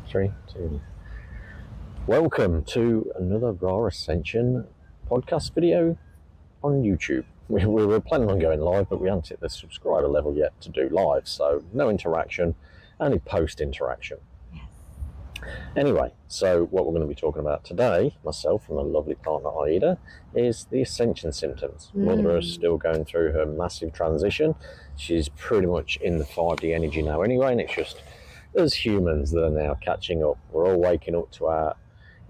3, 2. Welcome to another Raw Ascension podcast video on YouTube. We were planning on going live, but we haven't hit the subscriber level yet to do live, so no interaction, only post interaction. Yes. Anyway, so what we're going to be talking about today, myself and my lovely partner Aida, is the Ascension Symptoms. Mother is still going through her massive transition. She's pretty much in the 5D energy now anyway, and it's just as humans that are now catching up. We're all waking up to our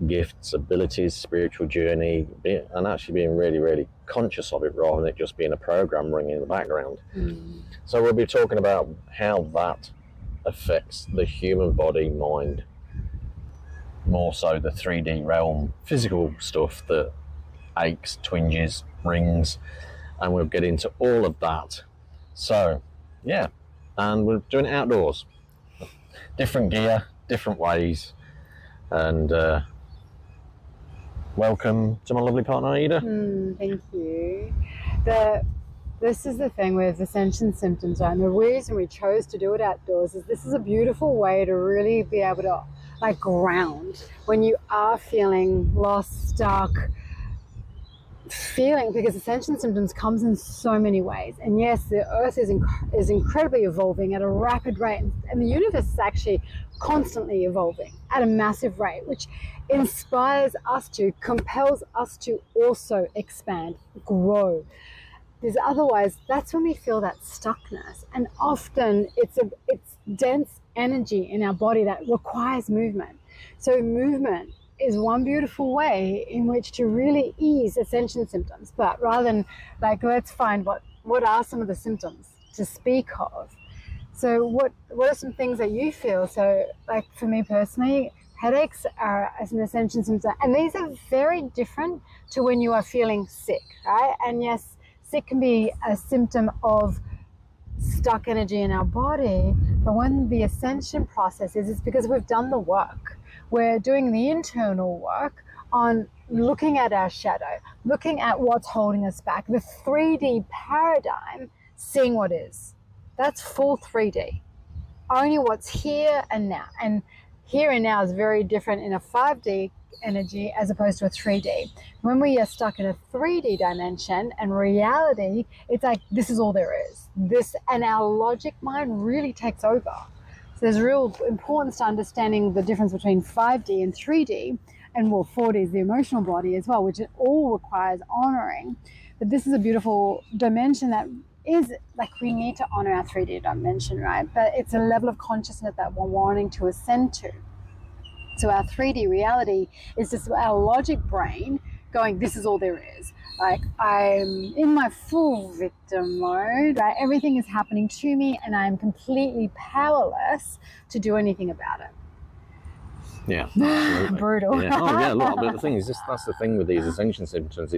gifts, abilities, spiritual journey, and actually being really, really conscious of it rather than it just being a program ringing in the background. So we'll be talking about how that affects the human body, mind, more so the 3D realm, physical stuff that aches, twinges, rings, and we'll get into all of that. So, yeah, and we're doing it outdoors. Different gear, different ways, and welcome to my lovely partner Aida. Thank you. This is the thing with Ascension Symptoms, right? And the reason we chose to do it outdoors is this is a beautiful way to really be able to like ground when you are feeling lost, stuck, feeling, because Ascension Symptoms comes in so many ways. And yes, the earth is incredibly evolving at a rapid rate, and the universe is actually constantly evolving at a massive rate, which inspires us to, compels us to also expand, grow. Because otherwise, that's when we feel that stuckness, and often it's dense energy in our body that requires movement. So movement is one beautiful way in which to really ease Ascension Symptoms. But rather than like, let's find what are some of the symptoms to speak of. So what are some things that you feel? So like for me personally, headaches are as an Ascension symptom, and these are very different to when you are feeling sick, right? And yes, sick can be a symptom of stuck energy in our body, but when the ascension process is, it's because we've done the work. We're doing the internal work on looking at our shadow, looking at what's holding us back, the 3D paradigm, seeing what is. That's full 3D. Only what's here and now. And here and now is very different in a 5D energy as opposed to a 3D. When we are stuck in a 3D dimension and reality, it's like this is all there is. This, and our logic mind really takes over. So there's real importance to understanding the difference between 5D and 3D, and well, 4D is the emotional body as well, which it all requires honoring. But this is a beautiful dimension that is like, we need to honor our 3D dimension, right? But it's a level of consciousness that we're wanting to ascend to. So our 3D reality is just our logic brain going, this is all there is. Like, I'm in my full victim mode, right? Everything is happening to me and I'm completely powerless to do anything about it. Yeah, absolutely. Brutal. Yeah. Oh yeah, look, but the thing is, that's the thing with these Ascension Symptoms,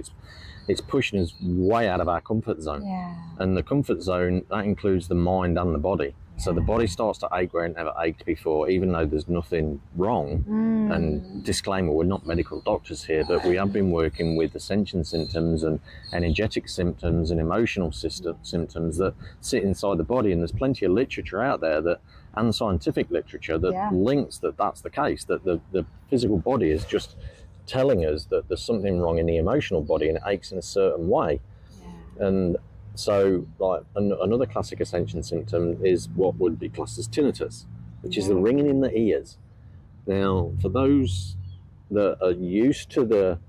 it's pushing us way out of our comfort zone. Yeah. And the comfort zone, that includes the mind and the body. So the body starts to ache where it never ached before, even though there's nothing wrong. And disclaimer, we're not medical doctors here, but we have been working with Ascension Symptoms and energetic symptoms and emotional symptoms that sit inside the body. And there's plenty of literature out there and scientific literature that links that that's the case, that the physical body is just telling us that there's something wrong in the emotional body and it aches in a certain way. And so, like, another classic Ascension symptom is what would be classed as tinnitus, which is the ringing in the ears. Now, for those that are used to the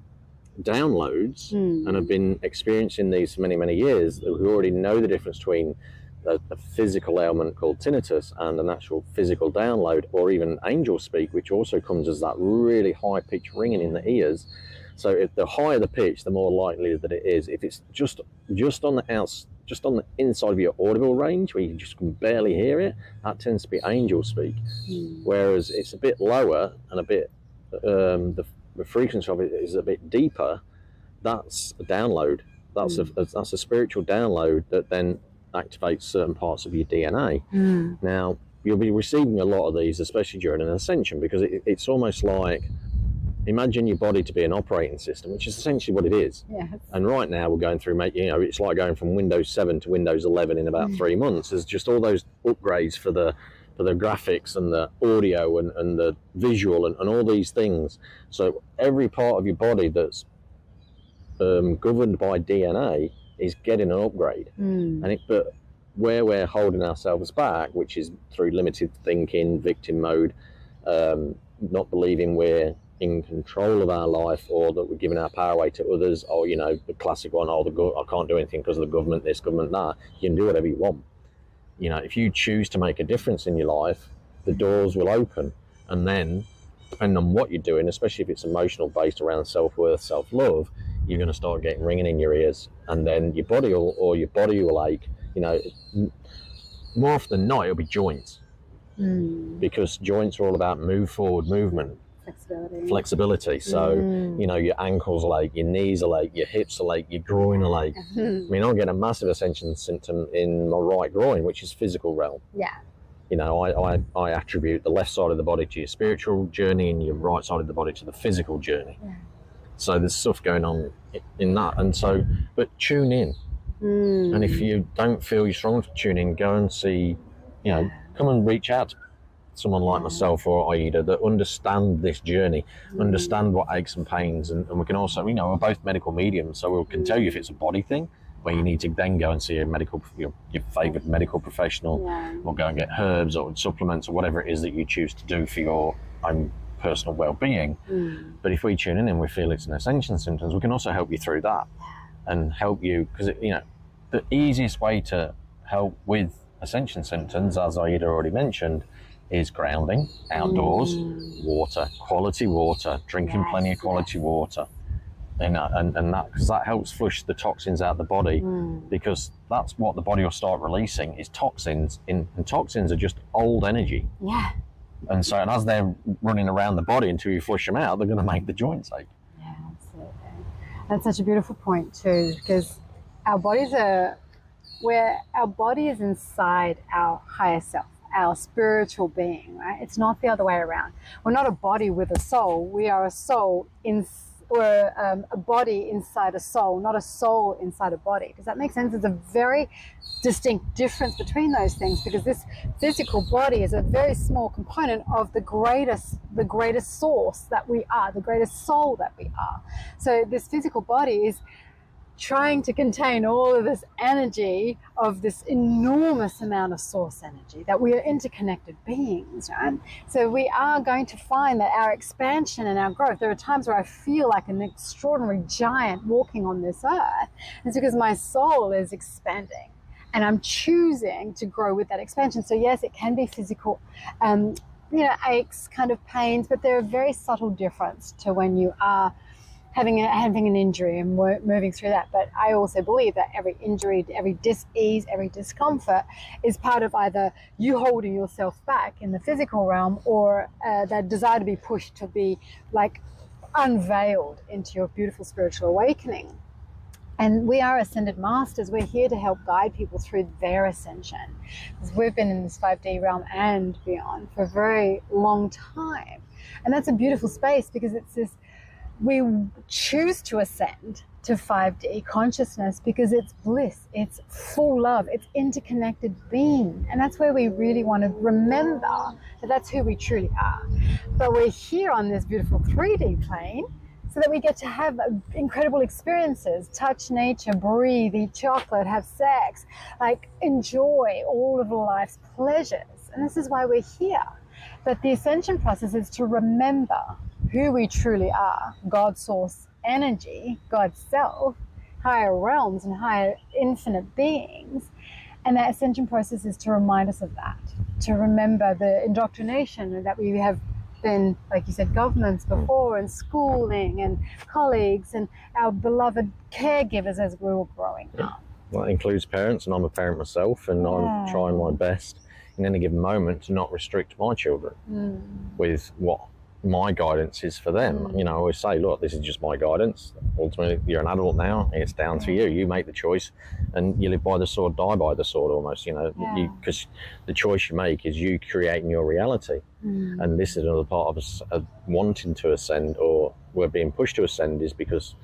downloads and have been experiencing these for many, many years, who already know the difference between a physical ailment called tinnitus and an actual physical download, or even angel speak, which also comes as that really high-pitched ringing in the ears. So if the higher the pitch, the more likely that it is. If it's just on the inside of your audible range, where you just can barely hear it, that tends to be angel speak. Whereas it's a bit lower and a bit the frequency of it is a bit deeper, that's a download. That's a spiritual download that then activates certain parts of your DNA. Now, you'll be receiving a lot of these, especially during an ascension, because it's almost like, imagine your body to be an operating system, which is essentially what it is. Yes. And right now we're going through, it's like going from Windows 7 to Windows 11 in about 3 months. There's just all those upgrades for the for the graphics and the audio and the visual and all these things. So every part of your body that's governed by DNA is getting an upgrade. But where we're holding ourselves back, which is through limited thinking, victim mode, not believing we're in control of our life, or that we're giving our power away to others, or the classic one, I can't do anything because of the government, this, government that. You can do whatever you want. If you choose to make a difference in your life, the doors will open, and then depending on what you're doing, especially if it's emotional based around self-worth, self-love, you're going to start getting ringing in your ears, and then your body will ache. More often than not, it'll be joints, because joints are all about movement, flexibility. So your ankles will ache, your knees will ache, your hips will ache, your groin will ache. I mean, I'm getting a massive ascension symptom in my right groin, which is physical realm. I attribute the left side of the body to your spiritual journey and your right side of the body to the physical journey. So there's stuff going on in that, and so, but tune in. And if you don't feel you're strong to tune in, go and see, come and reach out to someone like myself or Aida that understand this journey, understand what aches and pains, and we can also, we're both medical mediums, so we can tell you if it's a body thing where you need to then go and see a medical, your favoured medical professional, or go and get herbs or supplements or whatever it is that you choose to do for your own personal well-being. But if we tune in and we feel it's an Ascension Symptoms, we can also help you through that and help you, because the easiest way to help with Ascension Symptoms, as Aida already mentioned, is grounding, outdoors, water, quality water, drinking plenty of quality water, and that, because that helps flush the toxins out of the body, because that's what the body will start releasing is toxins, and toxins are just old energy. And so, and as they're running around the body until you flush them out, they're going to make the joints ache. Absolutely. That's such a beautiful point too, because our bodies are where our body is inside our higher self, our spiritual being, right? It's not the other way around. We're not a body with a soul. We are a soul we're a body inside a soul, not a soul inside a body. Does that make sense? There's a very distinct difference between those things, because this physical body is a very small component of the greatest source that we are, the greatest soul that we are. So this physical body is trying to contain all of this energy of this enormous amount of source energy, that we are interconnected beings, right? So we are going to find that our expansion and our growth, there are times where I feel like an extraordinary giant walking on this earth. It's because my soul is expanding and I'm choosing to grow with that expansion. So yes, it can be physical, aches, kind of pains, but they're a very subtle difference to when you are having an injury and moving through that. But I also believe that every injury, every dis-ease, every discomfort is part of either you holding yourself back in the physical realm, or that desire to be pushed to be like unveiled into your beautiful spiritual awakening. And we are Ascended Masters. We're here to help guide people through their ascension, because we've been in this 5D realm and beyond for a very long time. And that's a beautiful space, because it's this, we choose to ascend to 5D consciousness because it's bliss, it's full love, it's interconnected being. And that's where we really want to remember that that's who we truly are. But we're here on this beautiful 3D plane so that we get to have incredible experiences, touch nature, breathe, eat chocolate, have sex, like enjoy all of life's pleasures. And this is why we're here. But the ascension process is to remember who we truly are, God source energy, God's self, higher realms and higher infinite beings. And that ascension process is to remind us of that, to remember the indoctrination that we have been, like you said, governments before, and schooling and colleagues and our beloved caregivers as we were growing up. Well, that includes parents, and I'm a parent myself, and I'm trying my best in any given moment to not restrict my children with what my guidance is for them. I always say, look, this is just my guidance. Ultimately, you're an adult now, it's down to you. You make the choice, and you live by the sword, die by the sword almost, because the choice you make is you creating your reality. And this is another part of us wanting to ascend, or we're being pushed to ascend, is because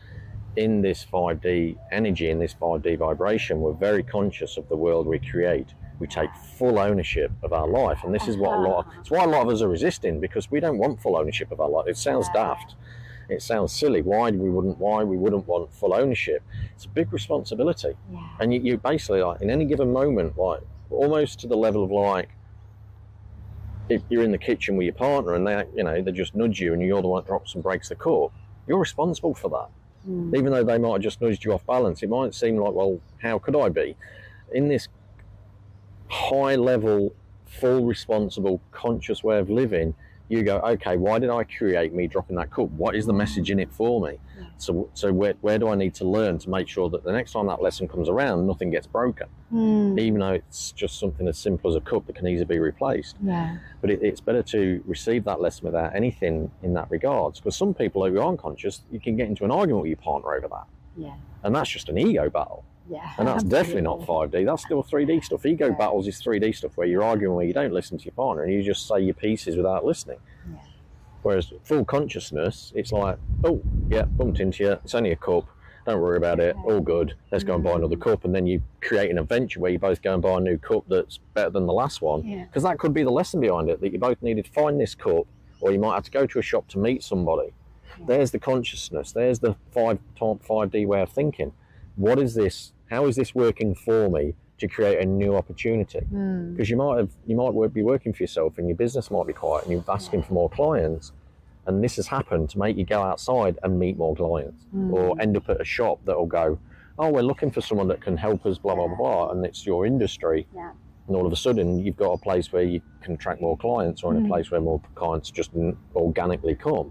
in this 5D energy, in this 5D vibration, we're very conscious of the world we create. We take full ownership of our life, and this is what it's why a lot of us are resisting, because we don't want full ownership of our life. It sounds daft, it sounds silly. Why we wouldn't want full ownership? It's a big responsibility, and you basically, like, in any given moment, like almost to the level of, like, if you're in the kitchen with your partner and they just nudge you and you're the one that drops and breaks the cup, you're responsible for that. Even though they might have just nudged you off balance, it might seem like, well, how could I be? In this high level, full responsible, conscious way of living, you go, okay, why did I create me dropping that cup? What is the message in it for me? So where do I need to learn to make sure that the next time that lesson comes around, nothing gets broken, even though it's just something as simple as a cup that can easily be replaced. But it's better to receive that lesson without anything in that regards, because some people who aren't conscious, you can get into an argument with your partner over that, and that's just an ego battle. And that's definitely not 5D. That's still 3D stuff. Ego battles is 3D stuff, where you're arguing where you don't listen to your partner and you just say your pieces without listening. Whereas full consciousness, it's like, oh, yeah, bumped into you. It's only a cup. Don't worry about it. All good. Let's go and buy another cup. And then you create an adventure where you both go and buy a new cup that's better than the last one. Because that could be the lesson behind it, that you both needed to find this cup, or you might have to go to a shop to meet somebody. There's the consciousness. There's the 5D way of thinking. What is this? How is this working for me to create a new opportunity? Because you might be working for yourself and your business might be quiet and you're asking for more clients, and this has happened to make you go outside and meet more clients, or end up at a shop that will go, oh, we're looking for someone that can help us, blah, blah, blah, and it's your industry. And all of a sudden you've got a place where you can attract more clients, or in a place where more clients just organically come.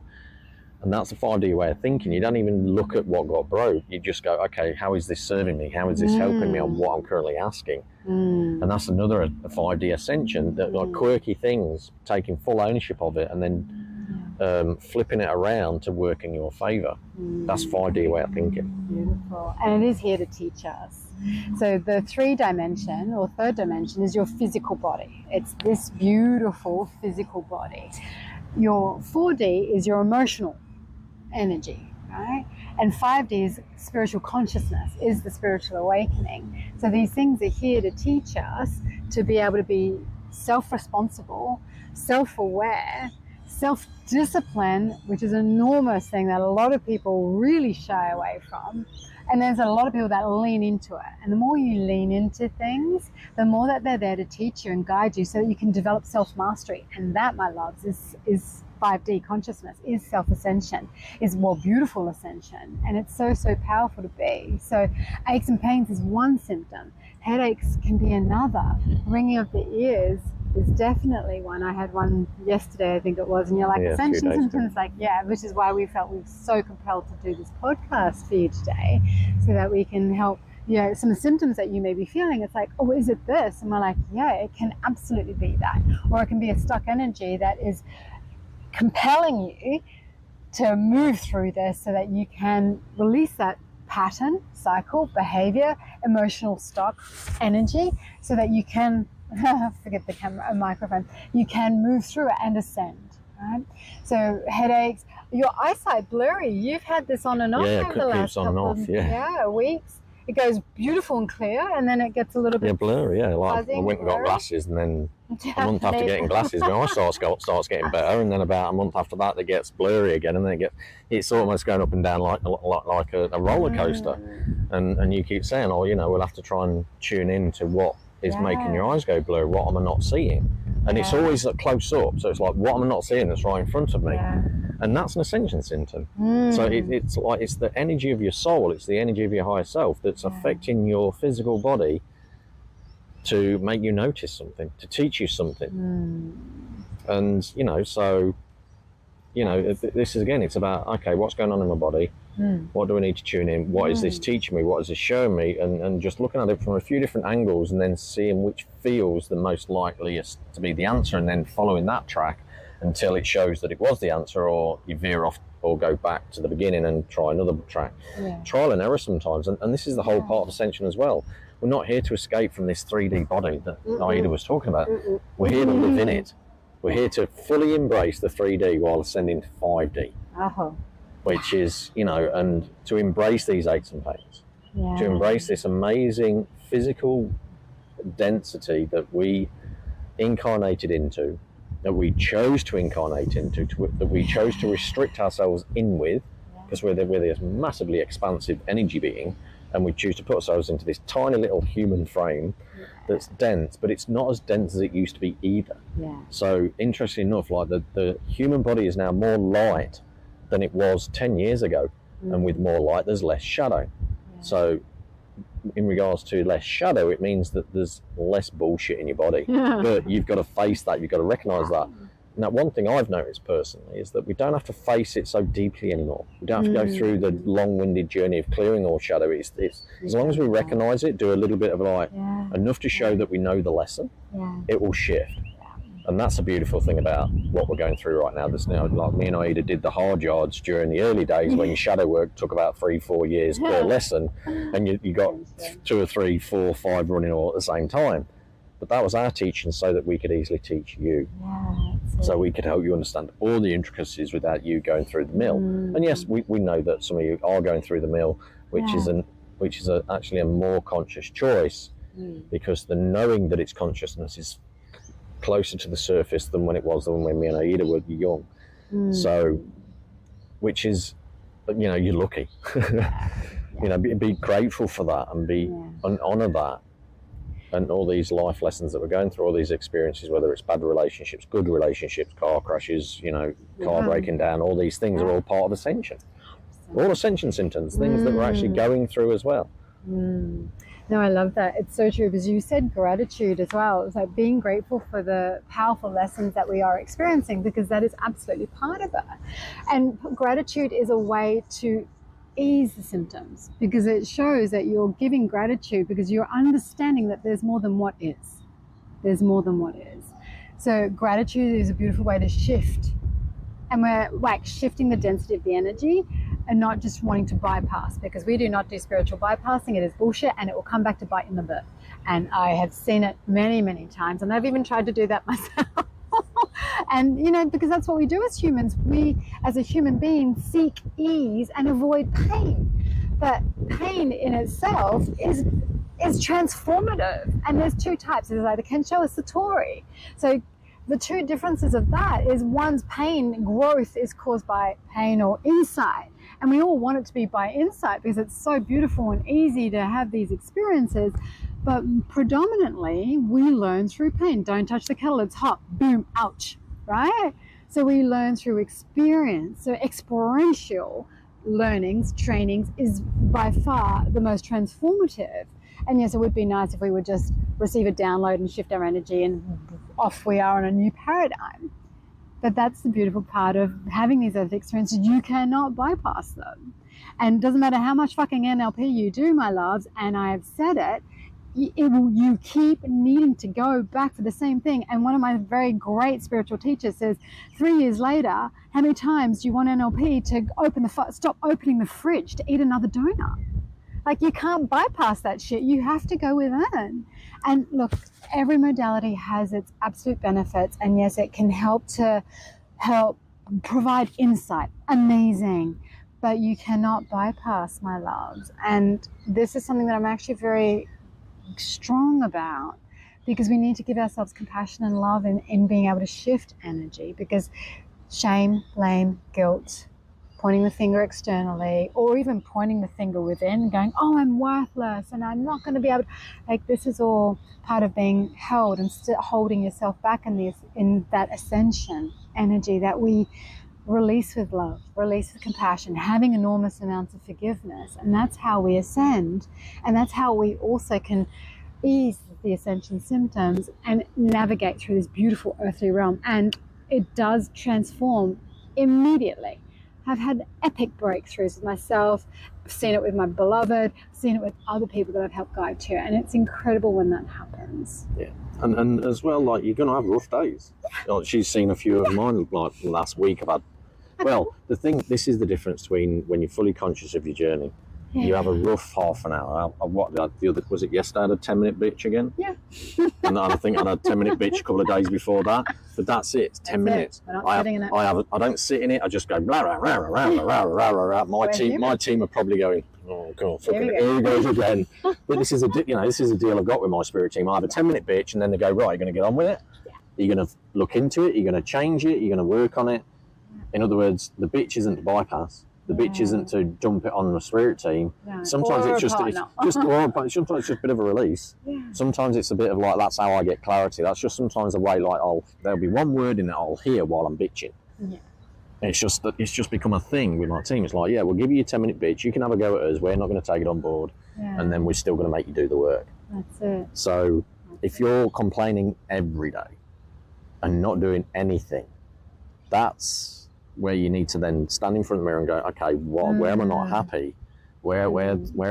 And that's a 5D way of thinking. You don't even look at what got broke. You just go, okay, how is this serving me? How is this helping me on what I'm currently asking? And that's another a 5D ascension, that like quirky things, taking full ownership of it and then flipping it around to work in your favor. That's 5D way of thinking. Beautiful. And it is here to teach us. So the 3rd dimension is your physical body. It's this beautiful physical body. Your 4D is your emotional energy, right? And 5D is spiritual consciousness, is the spiritual awakening. So these things are here to teach us to be able to be self-responsible, self-aware, self-discipline, which is an enormous thing that a lot of people really shy away from. And there's a lot of people that lean into it. And the more you lean into things, the more that they're there to teach you and guide you so that you can develop self-mastery. And that, my loves, is 5D consciousness, is self-ascension, is more beautiful ascension. And it's so, so powerful to be. So aches and pains is one symptom. Headaches can be another. Ringing of the ears is definitely one. I had one yesterday, I think it was, and you're like, Ascension Symptoms, like, which is why we felt we were so compelled to do this podcast for you today, so that we can help, some symptoms that you may be feeling. It's like, oh, is it this? And we're like, yeah, it can absolutely be that. Or it can be a stuck energy that is compelling you to move through this so that you can release that pattern, cycle, behavior, emotional stock energy, so that you can forget the microphone, you can move through it and ascend, right? So headaches, your eyesight blurry, you've had this on and off over the last couple of weeks. It goes beautiful and clear, and then it gets a little bit blurry. Like I went and got glasses, and then a month after getting glasses, my eyesight starts getting better, and then about a month after that, it gets blurry again, and then it's almost going up and down like a roller coaster. And you keep saying, oh, we'll have to try and tune in to what is making your eyes go blurry. What am I not seeing? And it's always close up, so it's like, what am I not seeing that's right in front of me? And that's an ascension symptom. So it's the energy of your soul, it's the energy of your higher self that's affecting your physical body to make you notice something, to teach you something. And this is, again, it's about, okay, what's going on in my body? What do I need to tune in? What is this teaching me? What is this showing me? And just looking at it from a few different angles, and then seeing which feels the most likeliest to be the answer, and then following that track until it shows that it was the answer, or you veer off or go back to the beginning and try another track. Trial and error sometimes, and this is the whole part of Ascension as well. We're not here to escape from this 3D body that Aida was talking about. We're here to live in it. We're here to fully embrace the 3D while ascending to 5D. which is, you know, and to embrace these aches and pains, to embrace this amazing physical density that we incarnated into, that we chose to incarnate into, that we chose to restrict ourselves in with, because we're this massively expansive energy being, and we choose to put ourselves into this tiny little human frame that's dense, but it's not as dense as it used to be either. So interestingly enough, like the human body is now more light than it was 10 years ago, and with more light there's less shadow. So in regards to less shadow, it means that there's less bullshit in your body. But you've got to face that, you've got to recognize that. Now, one thing I've noticed personally is that we don't have to face it so deeply anymore. We don't have to go through the long-winded journey of clearing all shadow. It's as long as we recognize it, do a little bit of like enough to show that we know the lesson, it will shift. And that's a beautiful thing about what we're going through right now. This now, like me and Aida did the hard yards during the early days when shadow work took about 3-4 years per lesson, and you got 2 or 3, 4, 5 running all at the same time. But that was our teaching so that we could easily teach you. So we could help you understand all the intricacies without you going through the mill. And yes, we know that some of you are going through the mill, which is actually a more conscious choice, because the knowing that it's consciousness is closer to the surface than when it was when me and Aida were young. So, which is, you know, you're lucky. You know, be grateful for that and honour that. And all these life lessons that we're going through, all these experiences, whether it's bad relationships, good relationships, car crashes, you know, car breaking down, all these things are all part of Ascension. All Ascension symptoms, things that we're actually going through as well. No, I love that. It's so true, because you said gratitude as well. It's like being grateful for the powerful lessons that we are experiencing, because that is absolutely part of it. And gratitude is a way to ease the symptoms, because it shows that you're giving gratitude because you're understanding that there's more than what is. There's more than what is. So gratitude is a beautiful way to shift. And we're like shifting the density of the energy and not just wanting to bypass, because we do not do spiritual bypassing. It is bullshit, and it will come back to bite in the butt. And I have seen it many, many times, and I've even tried to do that myself. And, you know, because that's what we do as humans. We, as a human being, seek ease and avoid pain. But pain in itself is transformative. And there's two types. There's either Kensho or Satori. So the two differences of that is one's pain growth is caused by pain or insight. And we all want it to be by insight, because it's so beautiful and easy to have these experiences. But predominantly, we learn through pain. Don't touch the kettle, it's hot. Boom, ouch, right? So we learn through experience. So experiential learnings, trainings is by far the most transformative. And yes, it would be nice if we would just receive a download and shift our energy, and off we are on a new paradigm. But that's the beautiful part of having these other experiences. You cannot bypass them. And it doesn't matter how much fucking NLP you do, my loves, and I have said it, you keep needing to go back for the same thing. And one of my very great spiritual teachers says, 3 years later, how many times do you want NLP to stop opening the fridge to eat another donut? Like, you can't bypass that shit. You have to go within. And look, every modality has its absolute benefits. And yes, it can help provide insight. Amazing. But you cannot bypass, my loves. And this is something that I'm actually very strong about, because we need to give ourselves compassion and love in being able to shift energy. Because shame, blame, guilt, pointing the finger externally, or even pointing the finger within, going, oh, I'm worthless and I'm not going to be able to, like, this is all part of being held and holding yourself back in that ascension energy that we release with love, release with compassion, having enormous amounts of forgiveness. And that's how we ascend. And that's how we also can ease the ascension symptoms and navigate through this beautiful earthly realm. And it does transform immediately. I've had epic breakthroughs with myself. I've seen it with my beloved, I've seen it with other people that I've helped guide to. And it's incredible when that happens. Yeah. And as well, like, you're going to have rough days. Like, she's seen a few of mine, like last week. I've had, well, this is the difference between when you're fully conscious of your journey You have a rough half an hour. Was it yesterday? I had a 10-minute bitch again. Yeah. And I think I had a 10-minute bitch a couple of days before that. But that's it. It's 10 minutes. We're not sitting in it. I don't sit in it. I just go blah rah rah rah rah rah rah rah. My team are probably going, oh god, here he goes again. But this is a deal I've got with my spirit team. I have a 10-minute bitch, and then they go, right, you're going to get on with it. Yeah. You're going to look into it. You're going to change it. You're going to work on it. In other words, the bitch isn't to bypass. The bitch isn't to dump it on the spirit team. No. Sometimes it's just sometimes it's just a bit of a release. Yeah. Sometimes it's a bit of like, that's how I get clarity. That's just sometimes a way, like, there'll be one word in it I'll hear while I'm bitching. Yeah. And it's just become a thing with my team. It's like, yeah, we'll give you a 10-minute bitch. You can have a go at us. We're not going to take it on board, and then we're still going to make you do the work. That's it. So if you're complaining every day and not doing anything, that's where you need to then stand in front of the mirror and go, okay, where am I not happy? Where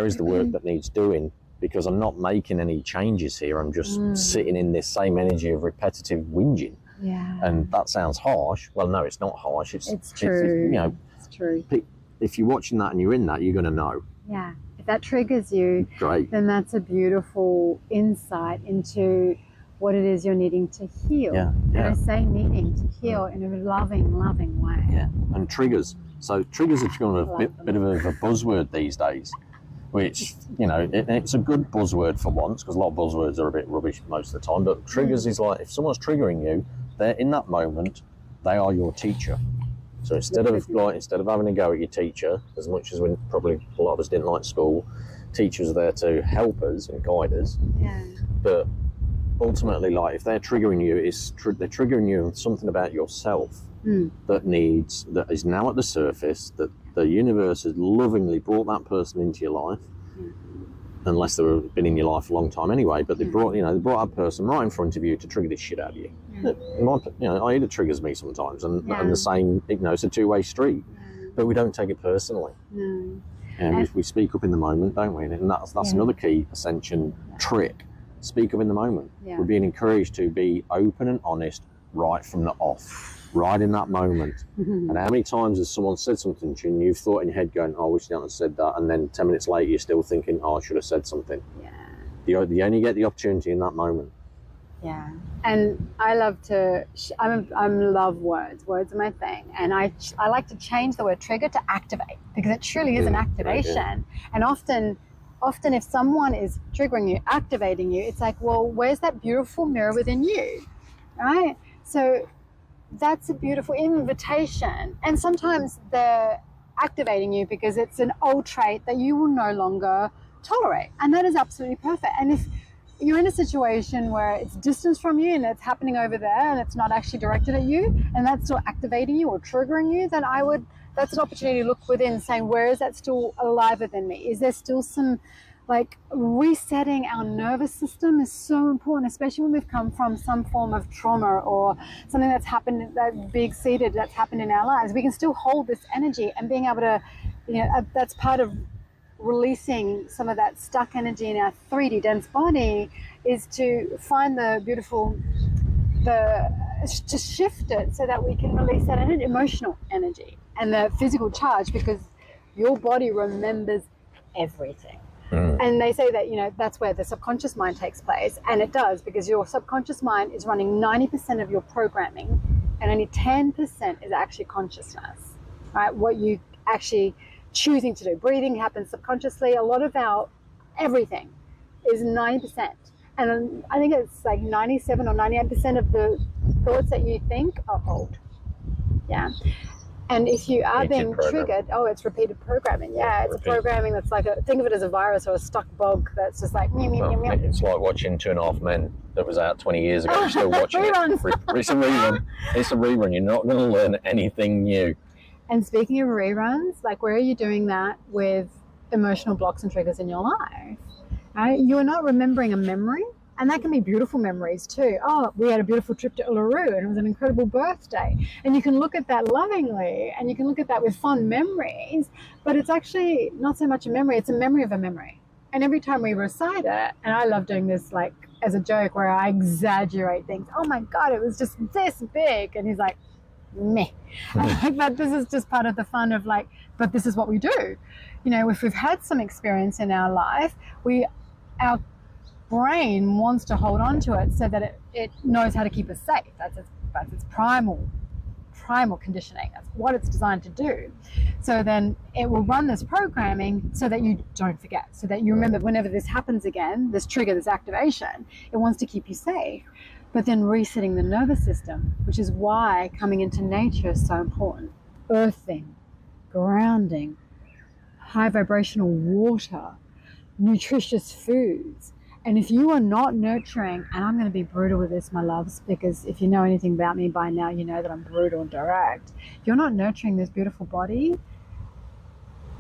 is the work that needs doing? Because I'm not making any changes here. I'm just sitting in this same energy of repetitive whinging. Yeah. And that sounds harsh. Well, no, it's not harsh. It's true. It's true. If you're watching that and you're in that, you're going to know. Yeah. If that triggers you, great, then that's a beautiful insight into what it is you're needing to heal. Yeah. And I say needing to heal in a loving way. Yeah. And triggers. So triggers have become a bit of a buzzword these days, which, it's a good buzzword for once, because a lot of buzzwords are a bit rubbish most of the time. But triggers is like, if someone's triggering you, they're in that moment, they are your teacher. So instead of having a go at your teacher, as much as probably a lot of us didn't like school, teachers are there to help us and guide us. Yeah. But ultimately, like, if they're triggering you, they're triggering you on something about yourself that is now at the surface, that the universe has lovingly brought that person into your life, unless they've been in your life a long time anyway. But they brought that person right in front of you to trigger this shit out of you. Aida triggers me sometimes, and the same. It's a two-way street, but we don't take it personally. No. And we speak up in the moment, don't we? And that's another key ascension trick. Speak up in the moment. Yeah. We're being encouraged to be open and honest right from the off, right in that moment. Mm-hmm. And how many times has someone said something to you and you've thought in your head going, oh, I wish they hadn't said that, and then 10 minutes later you're still thinking, oh, I should have said something. Yeah. You only get the opportunity in that moment. Yeah. And I love to, I love words. Words are my thing. And I like to change the word trigger to activate, because it truly is an activation. Right, yeah. And often if someone is triggering you, activating you, it's like, well, where's that beautiful mirror within you, right? So that's a beautiful invitation. And sometimes they're activating you because it's an old trait that you will no longer tolerate. And that is absolutely perfect. And if you're in a situation where it's distance from you and it's happening over there and it's not actually directed at you, and that's still activating you or triggering you, then that's an opportunity to look within, saying, where is that still alive within me? Is there still some, like, resetting our nervous system is so important, especially when we've come from some form of trauma or something that's happened, that big seated, that's happened in our lives. We can still hold this energy, and being able to, that's part of releasing some of that stuck energy in our 3D dense body, is to find the beautiful, to shift it so that we can release that emotional energy and the physical charge, because your body remembers everything. And they say that, that's where the subconscious mind takes place. And it does, because your subconscious mind is running 90% of your programming, and only 10% is actually consciousness, right? What you actually choosing to do. Breathing happens subconsciously. A lot of our everything is 90%. And I think it's like 97 or 98% of the thoughts that you think are old. Yeah. And if you are being triggered, it's repeated programming. Yeah, it's a programming that's like, think of it as a virus or a stuck bug that's just like, meow, meow, meow. It's like watching 2.5 Men that was out 20 years ago. You're still watching it. It's a rerun. It's a rerun. You're not going to learn anything new. And speaking of reruns, like, where are you doing that with emotional blocks and triggers in your life? Right? You are not remembering a memory. And that can be beautiful memories too. Oh, we had a beautiful trip to Uluru and it was an incredible birthday. And you can look at that lovingly and you can look at that with fond memories, but it's actually not so much a memory, it's a memory of a memory. And every time we recite it, and I love doing this like as a joke where I exaggerate things. Oh my God, it was just this big. And he's like, meh. But this is just part of the fun of like, but this is what we do. You know, if we've had some experience in our life, our brain wants to hold on to it so that it knows how to keep us safe. That's its primal conditioning. That's what it's designed to do. So then it will run this programming so that you don't forget, so that you remember whenever this happens again, this trigger, this activation, it wants to keep you safe. But then resetting the nervous system, which is why coming into nature is so important. Earthing, grounding, high vibrational water, nutritious foods. And if you are not nurturing, and I'm going to be brutal with this, my loves, because if you know anything about me by now, you know that I'm brutal and direct. If you're not nurturing this beautiful body,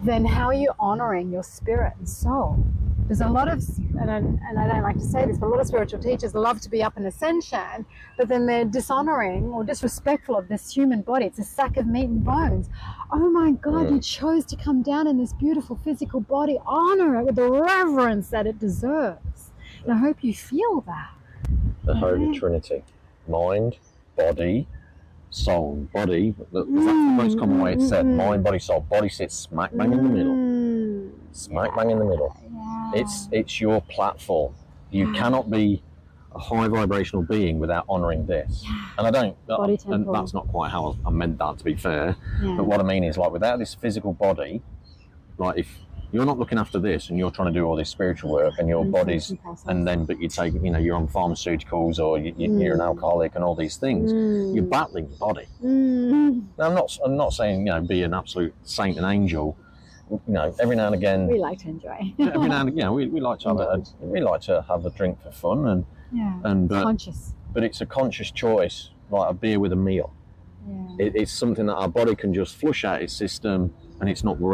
then how are you honoring your spirit and soul? There's a lot of, and I don't like to say this, but a lot of spiritual teachers love to be up in ascension, but then they're dishonoring or disrespectful of this human body. It's a sack of meat and bones. Oh my God, you chose to come down in this beautiful physical body. Honor it with the reverence that it deserves. And I hope you feel that. The Holy Trinity. Mind, body, soul. Body, that's the most common way it's said. Mind, body, soul. Body sits smack bang in the middle. Smack bang in the middle. It's your platform. You cannot be a high vibrational being without honouring this. And and that's not quite how I meant that, to be fair. But what I mean is, like, without this physical body, like, if you're not looking after this and you're trying to do all this spiritual work and your body's, and then, but you take, you know, you're on pharmaceuticals or you're an alcoholic and all these things, you're battling your body. Now, I'm not saying, you know, be an absolute saint and angel. You know, every now and again we like to enjoy. Every now and again, we like to have a drink for fun, and conscious. But it's a conscious choice, like a beer with a meal. It's something that our body can just flush out its system, and it's not too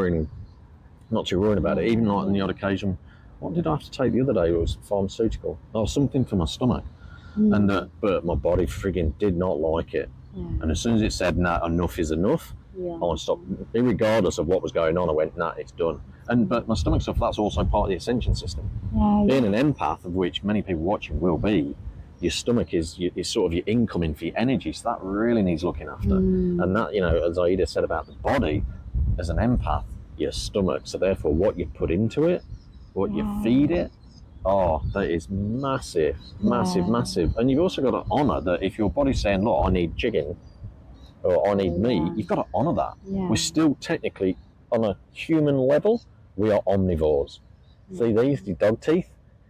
worrying about it. Even like on the odd occasion, what did I have to take the other day? It was pharmaceutical. Oh, something for my stomach, but my body frigging did not like it. And as soon as it said, "No, enough is enough," I stopped. Regardless of what was going on, I went, "Nah, it's done." But my stomach stuff, that's also part of the Ascension system. Being an empath, of which many people watching will be, your stomach is sort of your incoming for your energy, so that really needs looking after. And that, you know, as Aida said about the body, as an empath, your stomach, so therefore what you put into it, what you feed it, that is massive. And you've also got to honour that if your body's saying, "Look, I need chicken," or "I need meat," you've got to honour that. We're still technically, on a human level, we are omnivores. See these dog teeth?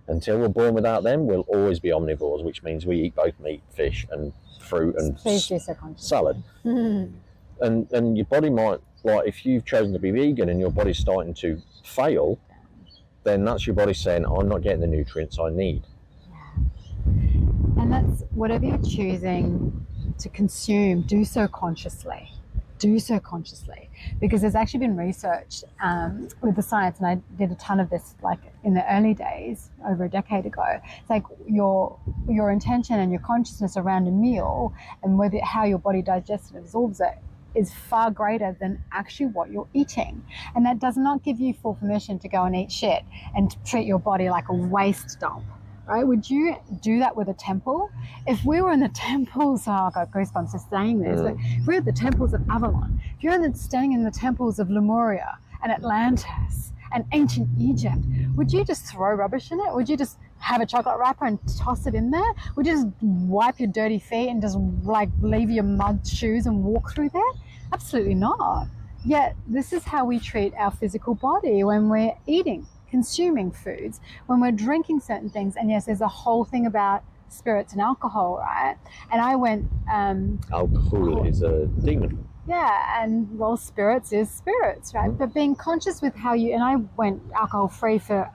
Until we're born without them, we'll always be omnivores, which means we eat both meat, fish, and fruit and salad. And your body might, like, if you've chosen to be vegan and your body's starting to fail, then that's your body saying, "I'm not getting the nutrients I need." And that's whatever you're choosing to consume, do so consciously. Because there's actually been research with the science, and I did a ton of this like in the early days, over a decade ago. It's like your intention and your consciousness around a meal and how your body digests and absorbs it is far greater than actually what you're eating. And that does not give you full permission to go and eat shit and treat your body like a waste dump. Right? Would you do that with a temple? If we were in the temples, I got goosebumps just saying this, but if we're at the temples of Avalon, if you're standing in the temples of Lemuria and Atlantis and ancient Egypt, would you just throw rubbish in it? Would you just have a chocolate wrapper and toss it in there? Would you just wipe your dirty feet and just like leave your mud shoes and walk through there? Absolutely not. Yet this is how we treat our physical body when we're eating, consuming foods, when we're drinking certain things. And yes, there's a whole thing about spirits and alcohol, right? And I went alcohol is a demon. Yeah, and well, spirits is spirits, right? But being conscious with how you, and I went alcohol free for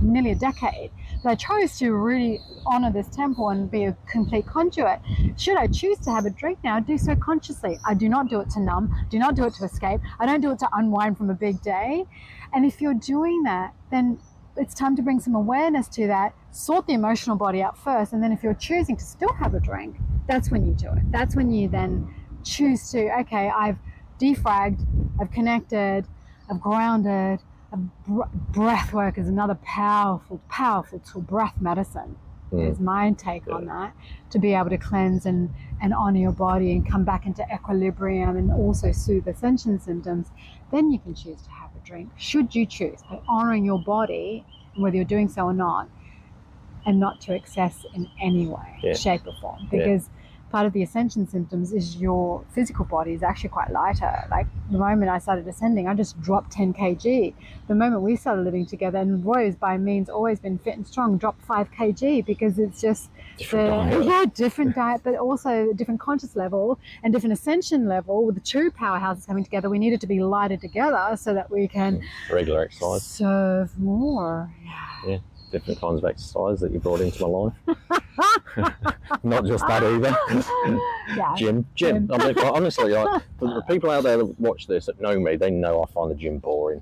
nearly a decade, but I chose to really honor this temple and be a complete conduit. Should I choose to have a drink now, I do so consciously. I do not do it to numb, do not do it to escape. I don't do it to unwind from a big day. And if you're doing that, then it's time to bring some awareness to that, sort the emotional body out first, and then if you're choosing to still have a drink, that's when you do it. That's when you then choose to, okay, I've defragged, I've connected, I've grounded. Breath work is another powerful tool, breath medicine. is my take on that, to be able to cleanse and honor your body and come back into equilibrium and also soothe ascension symptoms. Then you can choose to have a drink, should you choose, but honoring your body, whether you're doing so or not, and not to excess in any way, shape or form, because part of the ascension symptoms is your physical body is actually quite lighter. Like the moment I started ascending, I just dropped 10 kg. The moment we started living together, and Roy has by means always been fit and strong, dropped 5 kg, because it's just different diet, but also a different conscious level and different ascension level. With the two powerhouses coming together, we needed to be lighter together so that we can regular exercise, serve more. Yeah. Different kinds of exercise that you brought into my life. Not just that either. Gym. I mean, honestly, like, the people out there that watch this that know me, they know I find the gym boring.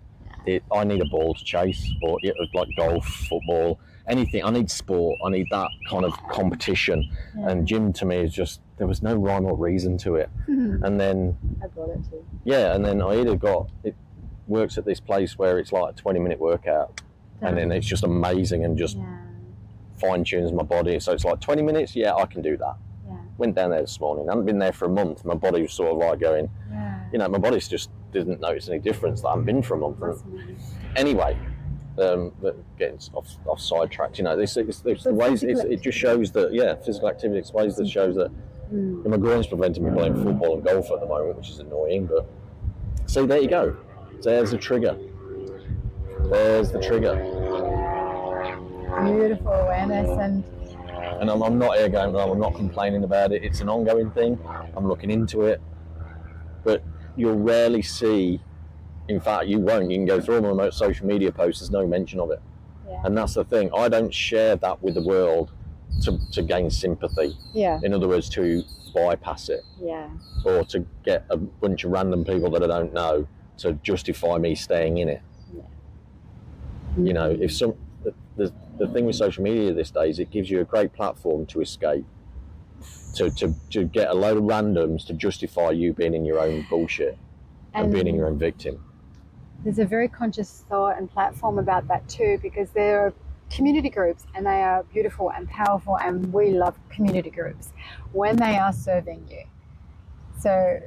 I need a ball to chase, or like golf, football, anything. I need sport. I need that kind of competition. And gym to me is just, there was no rhyme or reason to it. And then I brought it too. Yeah, and then Aida works at this place where it's like a 20-minute workout. And then it's just amazing and just fine-tunes my body. So it's like 20 minutes, I can do that. Went down there this morning. I haven't been there for a month. My body was sort of like going, my body's just didn't notice any difference that I haven't been for a month. Anyway, getting off sidetracked, the ways it just shows that, physical activity explains that, shows that my groin's preventing me playing football and golf at the moment, which is annoying. But see, there you go. There's the trigger. There's the trigger. Beautiful awareness, and I'm not here going, I'm not complaining about it. It's an ongoing thing. I'm looking into it, but you'll rarely see. In fact, you won't. You can go through all my social media posts. There's no mention of it, and that's the thing. I don't share that with the world to gain sympathy. In other words, to bypass it. Or to get a bunch of random people that I don't know to justify me staying in it. If the thing with social media these days, it gives you a great platform to escape, to get a load of randoms to justify you being in your own bullshit and being in your own victim. There's a very conscious thought and platform about that too, because there are community groups and they are beautiful and powerful, and we love community groups when they are serving you. So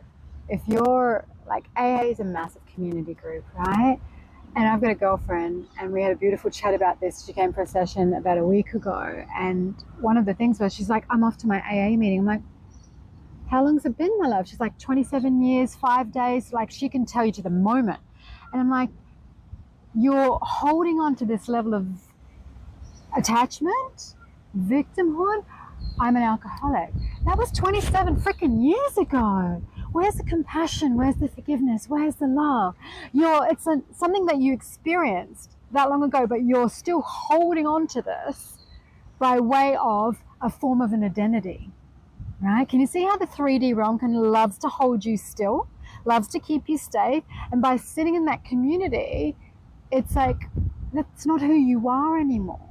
if you're like, AA is a massive community group, right? And I've got a girlfriend, and we had a beautiful chat about this. She came for a session about a week ago, and one of the things was, she's like, I'm off to my AA meeting. I'm like, how long's it been, my love? She's like, 27 years, 5 days. Like, she can tell you to the moment. And I'm like, you're holding on to this level of attachment, victimhood. I'm an alcoholic. That was 27 freaking years ago. Where's the compassion? Where's the forgiveness? Where's the love? It's something that you experienced that long ago, but you're still holding on to this by way of a form of an identity, right? Can you see how the 3D realm loves to hold you still, loves to keep you safe? And by sitting in that community, it's like, that's not who you are anymore.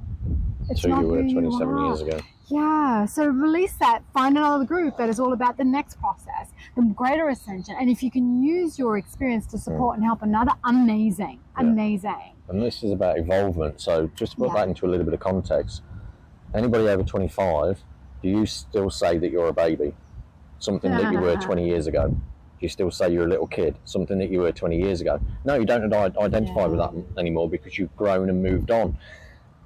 It's so not you were who 27 you years ago. Yeah, so release that, find another group that is all about the next process, the greater ascension. And if you can use your experience to support and help another, amazing. And this is about evolvement. So just to put that into a little bit of context, anybody over 25, do you still say that you're a baby? Something that you were 20 years ago? Do you still say you're a little kid? Something that you were 20 years ago? No, you don't identify with that anymore, because you've grown and moved on.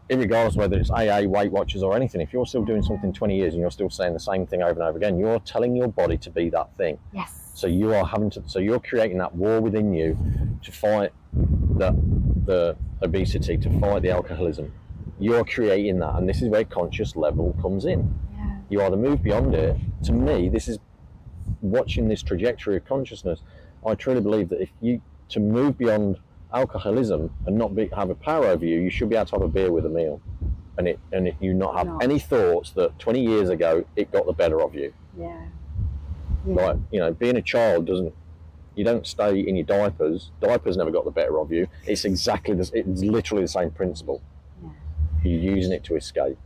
Irregardless of whether it's AA, Weight Watchers or anything, if you're still doing something 20 years and you're still saying the same thing over and over again, you're telling your body to be that thing. Yes. So you're creating that war within you to fight the obesity, to fight the alcoholism. You're creating that, and this is where conscious level comes in. Yeah. You either move beyond it. To me, this is watching this trajectory of consciousness. I truly believe that to move beyond alcoholism and not have a power over you, you should be able to have a beer with a meal, and you not have any thoughts that 20 years ago it got the better of you. Like, being a child you don't stay in your diapers never got the better of you. It's it's literally the same principle. You're using it to escape.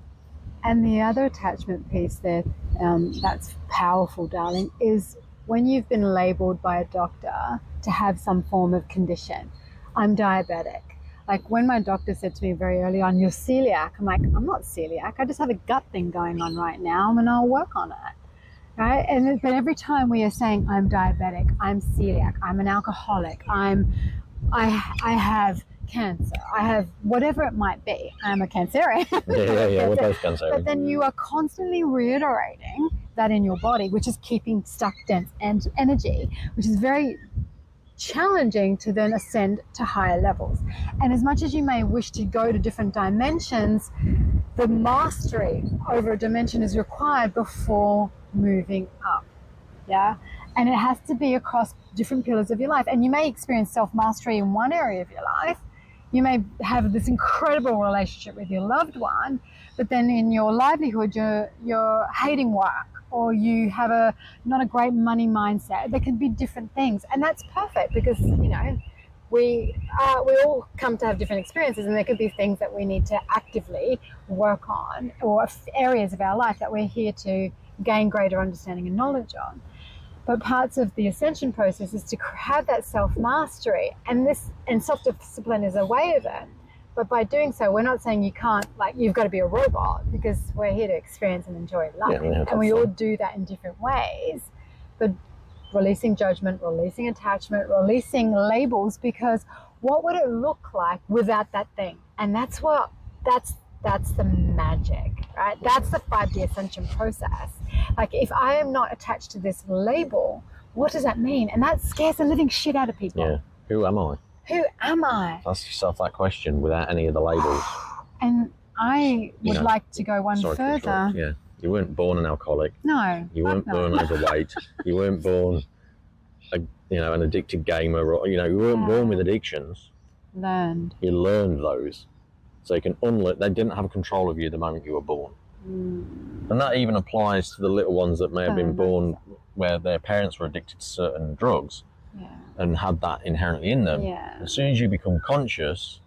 And the other attachment piece there, that's powerful, darling, is when you've been labeled by a doctor to have some form of condition. I'm diabetic. Like when my doctor said to me very early on, "You're celiac," I'm like, "I'm not celiac. I just have a gut thing going on right now, and I'll work on it." Right? But every time we are saying, "I'm diabetic," "I'm celiac," "I'm an alcoholic," I have cancer, I have whatever it might be. I'm a cancerian. Yeah, we're both cancerians. But then you are constantly reiterating that in your body, which is keeping stuck dense and energy, which is very challenging to then ascend to higher levels. And as much as you may wish to go to different dimensions, the mastery over a dimension is required before moving up. Yeah. And it has to be across different pillars of your life. And you may experience self-mastery in one area of your life. You may have this incredible relationship with your loved one, but then in your livelihood, you're hating work, or you have not a great money mindset. There can be different things. And that's perfect because, we all come to have different experiences, and there could be things that we need to actively work on, or areas of our life that we're here to gain greater understanding and knowledge on. But parts of the ascension process is to have that self-mastery, and self-discipline is a way of it. But by doing so, we're not saying you can't, you've got to be a robot, because we're here to experience and enjoy life. And we all do that in different ways. But releasing judgment, releasing attachment, releasing labels, because what would it look like without that thing? And that's the magic, right? That's the 5D ascension process. Like, if I am not attached to this label, what does that mean? And that scares the living shit out of people. Yeah. Who am I? Who am I? Ask yourself that question without any of the labels. And I would like to go one further. Yeah. You weren't born an alcoholic. No. You weren't born overweight. You weren't born an addicted gamer, or you weren't born with addictions. Learned. You learned those. So you can unlearn. They didn't have control of you the moment you were born. And that even applies to the little ones that may have been born where their parents were addicted to certain drugs and had that inherently in them. Yeah. As soon as you become conscious,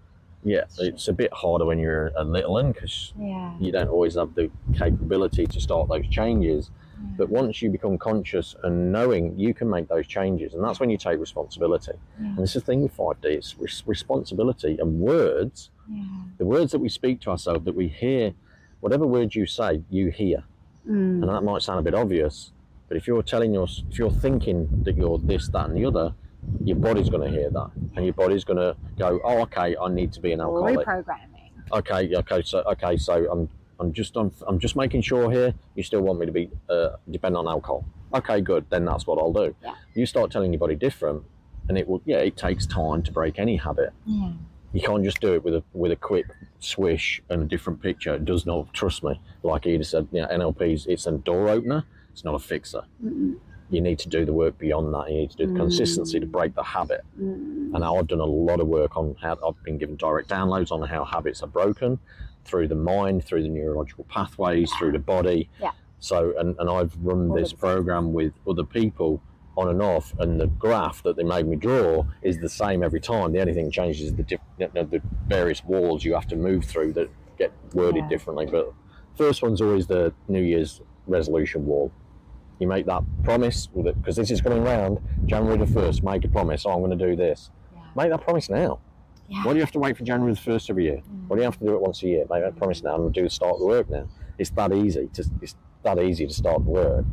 it's a bit harder when you're a little one, because you don't always have the capability to start those changes. But once you become conscious and knowing, you can make those changes, and that's when you take responsibility. And this is the thing with 5D, it's responsibility. And words, the words that we speak to ourselves, that we hear, whatever words you say, you hear. And that might sound a bit obvious, but if you're thinking that you're this, that, and the other, your body's going to hear that, and your body's going to go, "Oh, okay, I need to be an alcoholic." Reprogramming. So I'm just making sure here you still want me to be dependent on alcohol. Okay, good. Then that's what I'll do. Yeah. You start telling your body different, and it takes time to break any habit. Yeah. You can't just do it with a quick swish and a different picture. It does not. Trust me. Like Aida said, NLP's, it's a door opener. It's not a fixer. You need to do the work beyond that. You need to do the consistency to break the habit. And I've done a lot of work on how I've been given direct downloads on how habits are broken through the mind, through the neurological pathways, through the body. Yeah. So, and I've run this program with other people on and off, and the graph that they made me draw is the same every time. The only thing changes is the various walls you have to move through that get worded differently. But first one's always the New Year's resolution wall. You make that promise with it, because this is coming round January the 1st. Make a promise. I'm going to do this. Yeah. Make that promise now. Yeah. Why do you have to wait for January the 1st every year? Why do you have to do it once a year? Make that promise now. I'm going to start the work now. It's that easy to start the work.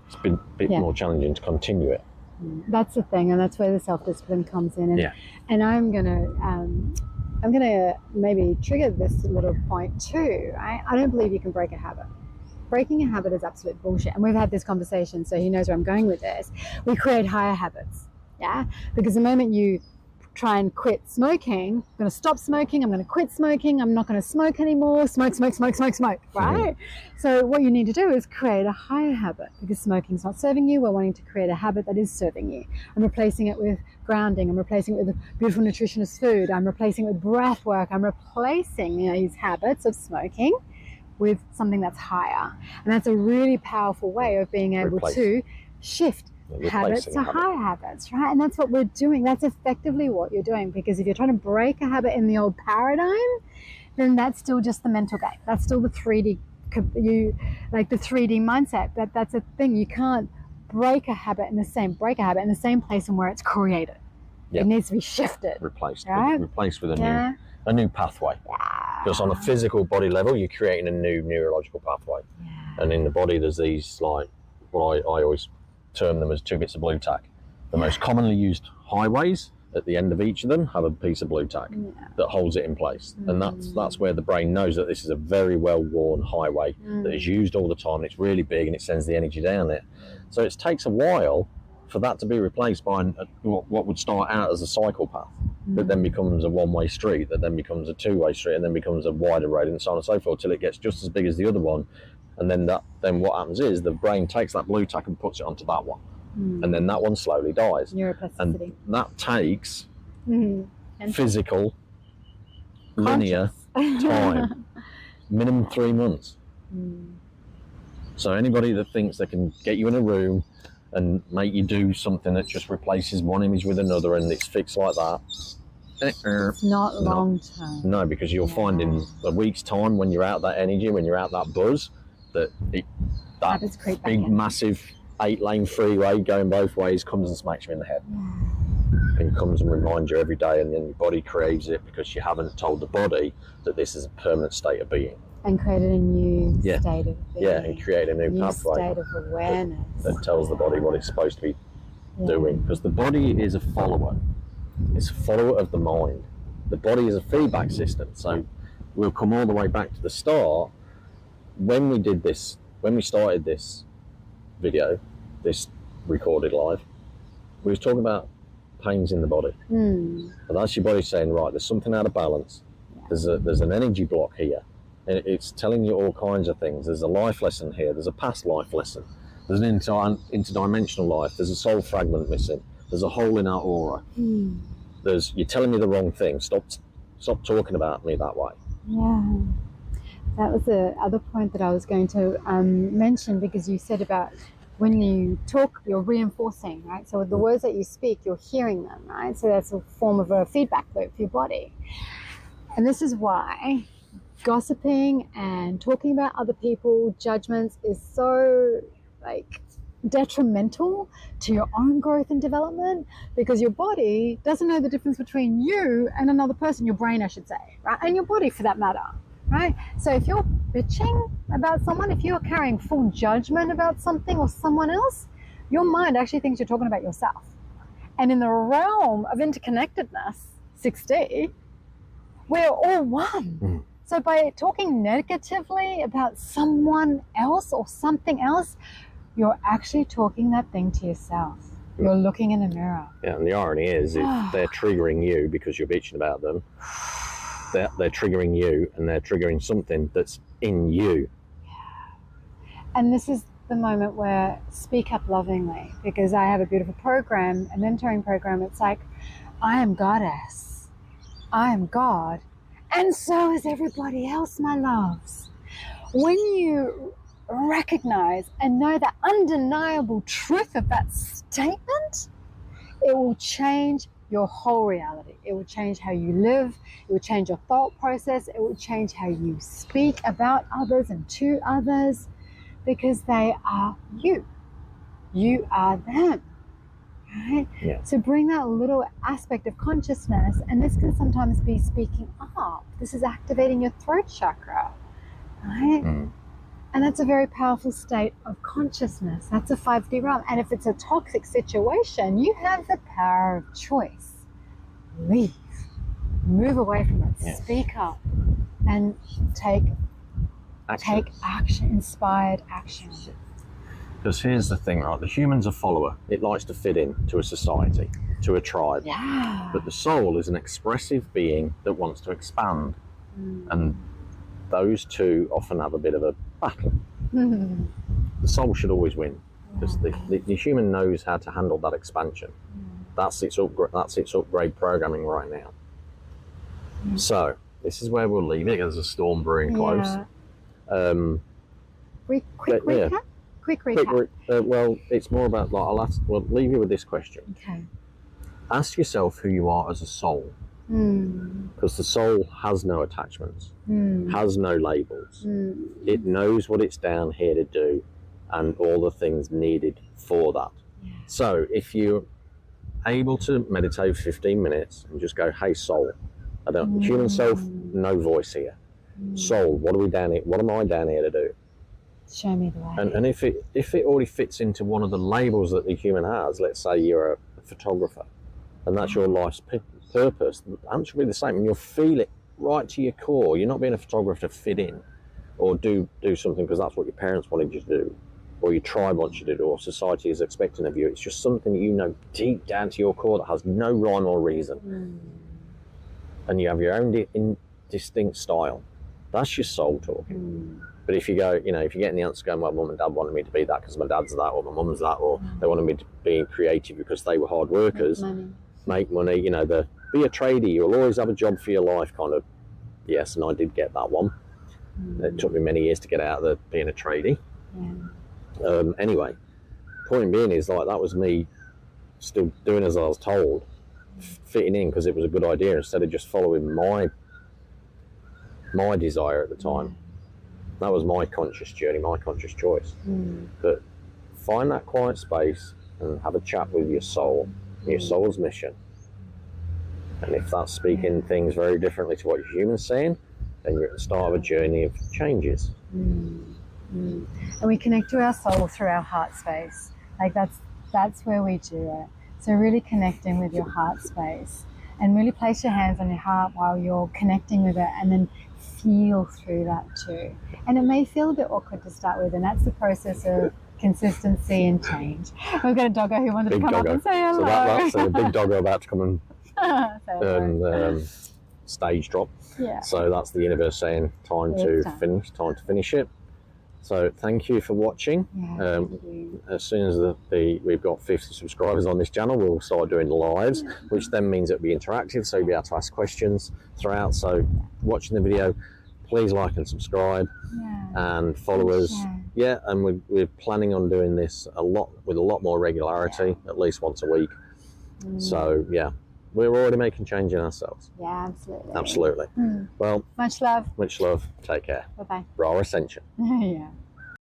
It's been a bit more challenging to continue it. That's the thing, and that's where the self-discipline comes in. And I'm gonna maybe trigger this little point too. Right? I don't believe you can break a habit. Breaking a habit is absolute bullshit, and we've had this conversation, so he knows where I'm going with this. We create higher habits, because the moment you try and quit smoking, I'm going to stop smoking, I'm going to quit smoking, I'm not going to smoke anymore, smoke, right? So what you need to do is create a higher habit, because smoking's not serving you. We're wanting to create a habit that is serving you. I'm replacing it with grounding, I'm replacing it with beautiful nutritionist food, I'm replacing it with breath work, I'm replacing these habits of smoking with something that's higher. And that's a really powerful way of being able to shift habits to higher habits, right? And that's what we're doing. That's effectively what you're doing, because if you're trying to break a habit in the old paradigm, then that's still just the mental game. That's still the 3D, the 3D mindset. That's a thing. You can't break a habit in the same place from where it's created. It needs to be shifted. Replaced. Right? Replaced with a new pathway. Because on a physical body level, you're creating a new neurological pathway. And in the body, there's these, like, what I always term them as 2 bits of blue tack. The most commonly used highways, at the end of each of them, have a piece of blue tack that holds it in place. And that's where the brain knows that this is a very well-worn highway that is used all the time. It's really big and it sends the energy down it. So it takes a while for that to be replaced by what would start out as a cycle path that then becomes a one-way street, that then becomes a two-way street, and then becomes a wider road, and so on and so forth, till it gets just as big as the other one. And then what happens is the brain takes that blue tack and puts it onto that one. And then that one slowly dies. Neuroplasticity. And that takes physical, linear time, minimum 3 months. So anybody that thinks they can get you in a room and make you do something that just replaces one image with another and it's fixed like that, it's not long term. No, because you'll find in a week's time, when you're out that energy, when you're out that buzz, that big, massive 8-lane freeway going both ways comes and smacks you in the head. And comes and reminds you every day, and then your body craves it because you haven't told the body that this is a permanent state of being. And created a new state of being. Yeah, and create a new pathway. State of awareness. That tells the body what it's supposed to be doing. Because the body is a follower. It's a follower of the mind. The body is a feedback system. So we'll come all the way back to the start. When we started this video, this recorded live, we was talking about pains in the body. And that's your body saying, right, there's something out of balance. There's an energy block here. And it's telling you all kinds of things. There's a life lesson here. There's a past life lesson. There's an interdimensional life. There's a soul fragment missing. There's a hole in our aura. You're telling me the wrong thing. Stop talking about me that way. Yeah. That was the other point that I was going to mention, because you said about when you talk, you're reinforcing, right? So with the words that you speak, you're hearing them, right? So that's a form of a feedback loop for your body. And this is why gossiping and talking about other people, judgments, is so detrimental to your own growth and development, because your body doesn't know the difference between you and another person, your brain I should say, right? And your body for that matter, right? So if you're bitching about someone, if you're carrying full judgment about something or someone else, your mind actually thinks you're talking about yourself. And in the realm of interconnectedness, 6D, we're all one. So by talking negatively about someone else or something else, you're actually talking that thing to yourself. You're looking in the mirror. Yeah, and the irony is, if they're triggering you because you're bitching about them, they're triggering you, and they're triggering something that's in you. And this is the moment where speak up lovingly, because I have a beautiful program, a mentoring program. It's like, I am goddess. I am God. And so is everybody else, my loves. When you recognize and know the undeniable truth of that statement, it will change your whole reality. It will change how you live. It will change your thought process. It will change how you speak about others and to others, because they are you. You are them. Right? Yeah. So bring that little aspect of consciousness, and this can sometimes be speaking up. This is activating your throat chakra, right? And that's a very powerful state of consciousness. That's a 5D realm. And if it's a toxic situation, you have the power of choice. Leave. Move away from it. Speak up. And take action, inspired action. Because here's the thing, right? The human's a follower. It likes to fit in to a society, to a tribe. Yeah. But the soul is an expressive being that wants to expand. And those two often have a bit of a battle. The soul should always win, because the human knows how to handle that expansion. That's its upgrade programming right now. So this is where we'll leave it. There's a storm brewing close. Quick recap. Well, it's more about we'll leave you with this question. Okay. Ask yourself who you are as a soul. Because the soul has no attachments, has no labels. It knows what it's down here to do and all the things needed for that. So if you able to meditate 15 minutes and just go, hey, soul, I don't, human self, no voice here. Soul, what are we down here? What am I down here to do? Show me the way. And if it already fits into one of the labels that the human has, let's say you're a photographer, and that's your life's purpose, the answer will be the same, and you'll feel it right to your core. You're not being a photographer to fit in or do something because that's what your parents wanted you to do, or your tribe wants you to do, or society is expecting of you. It's just something you know deep down to your core that has no rhyme or reason. And you have your own distinct style. That's your soul talking. But if you go, you know, if you're getting the answer going, well, mum and dad wanted me to be that because my dad's that, or my mum's that, or they wanted me to be creative because they were hard workers, make money, you know, be a tradie, you'll always have a job for your life kind of. Yes, and I did get that one. It took me many years to get out of being a tradie. Anyway, point being is, like, that was me still doing as I was told, fitting in because it was a good idea instead of just following my desire at the time. That was my conscious journey, my conscious choice. But find that quiet space and have a chat with your soul, your soul's mission. And if that's speaking things very differently to what your human's saying, then you're at the start of a journey of changes. And we connect to our soul through our heart space. Like that's where we do it. So really connecting with your heart space, and really place your hands on your heart while you're connecting with it, and then feel through that too. And it may feel a bit awkward to start with, and that's the process of consistency and change. We've got a doggo who wanted to come up and say hello. So that's a big doggo about to come and stage drop. So that's the universe saying time to finish it. So thank you for watching. As soon as we've got 50 subscribers on this channel, we'll start doing lives, which then means it'll be interactive, so you'll be able to ask questions throughout. So watching the video, please like and subscribe and follow us. And we're planning on doing this with a lot more regularity, at least once a week. So we're already making change in ourselves. Absolutely. Well, much love. Take care. Bye-bye. Raw Ascension.